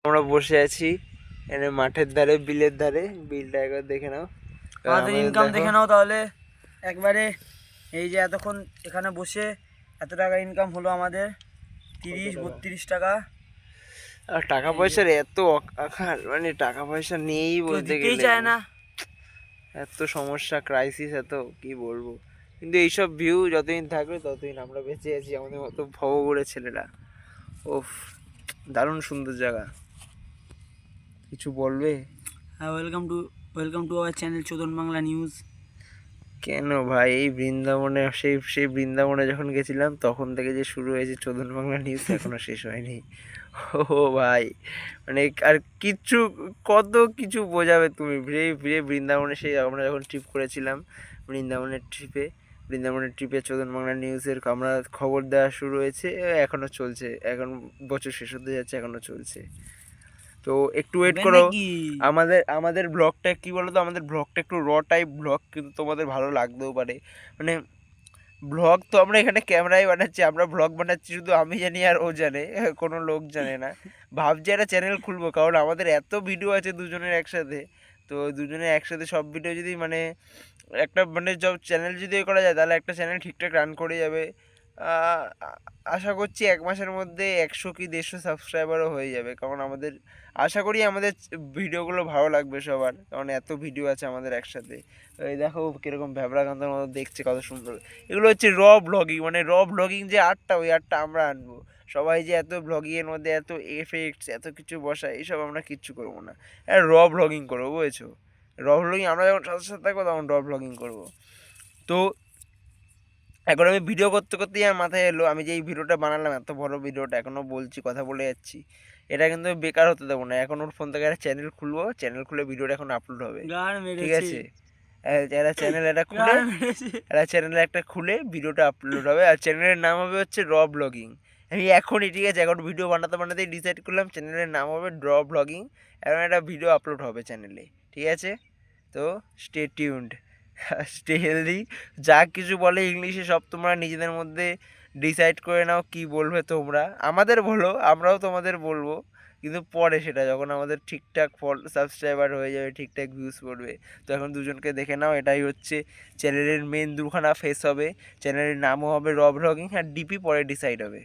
আমরা বসে আছি এখানে মাঠের ধারে, বিলের ধারে। বিলটা একবার দেখে নাও, আমাদের ইনকাম দেখে নাও তাহলে একবারে। এই যে এতক্ষণ এখানে বসে এত টাকা ইনকাম হলো আমাদের, 30-32 টাকা। আর টাকা পয়সার এত অকাল, মানে টাকা পয়সা নেই বলতে দিতেই গেলে, চায় না। এত সমস্যা, ক্রাইসিস, এত কি বলবো। কিন্তু এইসব ভিউ যতদিন থাকবে ততদিন আমরা বেঁচে আছি, আমাদের মতো ভবঘুরে ছেলেরা। ওফ, দারুণ সুন্দর জায়গা। কিছু বলবে? হ্যাঁ, ওয়েলকাম টু আওয়ার চ্যানেল চোদন বাংলা নিউজ। কেন ভাই, এই বৃন্দাবনে, সেই বৃন্দাবনে যখন গেছিলাম তখন থেকে যে শুরু হয়েছে চোদন বাংলা নিউজ, এখনো শেষ হয়নি। ও ভাই, মানে আর কিচ্ছু, কত কিছু বোঝাবে তুমি। বৃন্দাবনে সেই আমরা যখন ট্রিপ করেছিলাম, বৃন্দাবনের ট্রিপে চোদন বাংলা নিউজের আমরা খবর দেওয়া শুরু হয়েছে, এখনও চলছে। এখন বছর শেষ হতে যাচ্ছে, এখনও চলছে। তো একটু ওয়েট করো। আমাদের ব্লগটা কি বলো তো, আমাদের ব্লগটা একটু র টাইপ ব্লগ, কিন্তু তোমাদের ভালো লাগতেও পারে। মানে ব্লগ তো আমরা এখানে ক্যামেরায় বানাচ্ছি, আমরা ব্লগ বানাচ্ছি শুধু আমি জানি আর ও জানে, কোনো লোক জানে না। ভাবছি একটা চ্যানেল খুলবো, কারণ আমাদের এত ভিডিও আছে দুজনের একসাথে। তো দুজনের একসাথে সব ভিডিও যদি মানে একটা মানে সব চ্যানেল যদি করা যায়, তাহলে একটা চ্যানেল ঠিকঠাক রান করে যাবে। আশা করছি 1 মাসের মধ্যে 100 কি 150 সাবস্ক্রাইবারও হয়ে যাবে, কারণ আমাদের আশা করি আমাদের ভিডিওগুলো ভালো লাগবে সবার, কারণ এত ভিডিও আছে আমাদের একসাথে। এই দেখো কীরকম ভ্যাবরাকান্তার মতো দেখছে, কত সুন্দর। এগুলো হচ্ছে র ব্লগিং, মানে র ব্লগিং যে আর্টটা, ওই আর্টটা আমরা আনবো। সবাই যে এত ব্লগিংয়ের মধ্যে এত এফেক্টস, এত কিছু বসায়, এইসব আমরা কিচ্ছু করবো না। র ব্লগিং করবো, বুঝেছো? র ব্লগিং আমরা যখন সাথে সাথে থাকবো তখন র ব্লগিং করবো। তো এখন আমি ভিডিও করতে করতেই আমার মাথায় এলো, আমি যে এই ভিডিওটা বানালাম, এত বড় ভিডিওটা, এখনও বলছি, কথা বলে যাচ্ছি, এটা কিন্তু বেকার হতে দেবো না। এখন ওর ফোন থেকে একটা চ্যানেল খুলবো, চ্যানেল খুলে ভিডিওটা এখন আপলোড হবে, ঠিক আছে? একটা চ্যানেল একটা খুলে ভিডিওটা আপলোড হবে, আর চ্যানেলের নাম হবে হচ্ছে র ব্লগিং। আমি এখনই, ঠিক আছে, এখন ভিডিও বানাতে বানাতেই ডিসাইড করলাম চ্যানেলের নাম হবে র ব্লগিং। এখন একটা ভিডিও আপলোড হবে চ্যানেলে, ঠিক আছে? তো স্টে টিউনড, স্টে হেলদি। যা কিছু বলে ইংলিশে সব তোমরা নিজেদের মধ্যে ডিসাইড করে নাও, কি বলবে তোমরা। আমাদের বলো, আমরাও তোমাদের বলবো, কিন্তু পরে সেটা যখন আমাদের ঠিকঠাক সাবস্ক্রাইবার হয়ে যাবে, ঠিকঠাক ভিউজ পড়বে, তো এখন দুজনকে দেখে নাও। এটাই হচ্ছে চ্যানেলের মেন দুখানা ফেস হবে, চ্যানেলের নামও হবে র ব্লগিং, আর ডিপি পরে ডিসাইড হবে।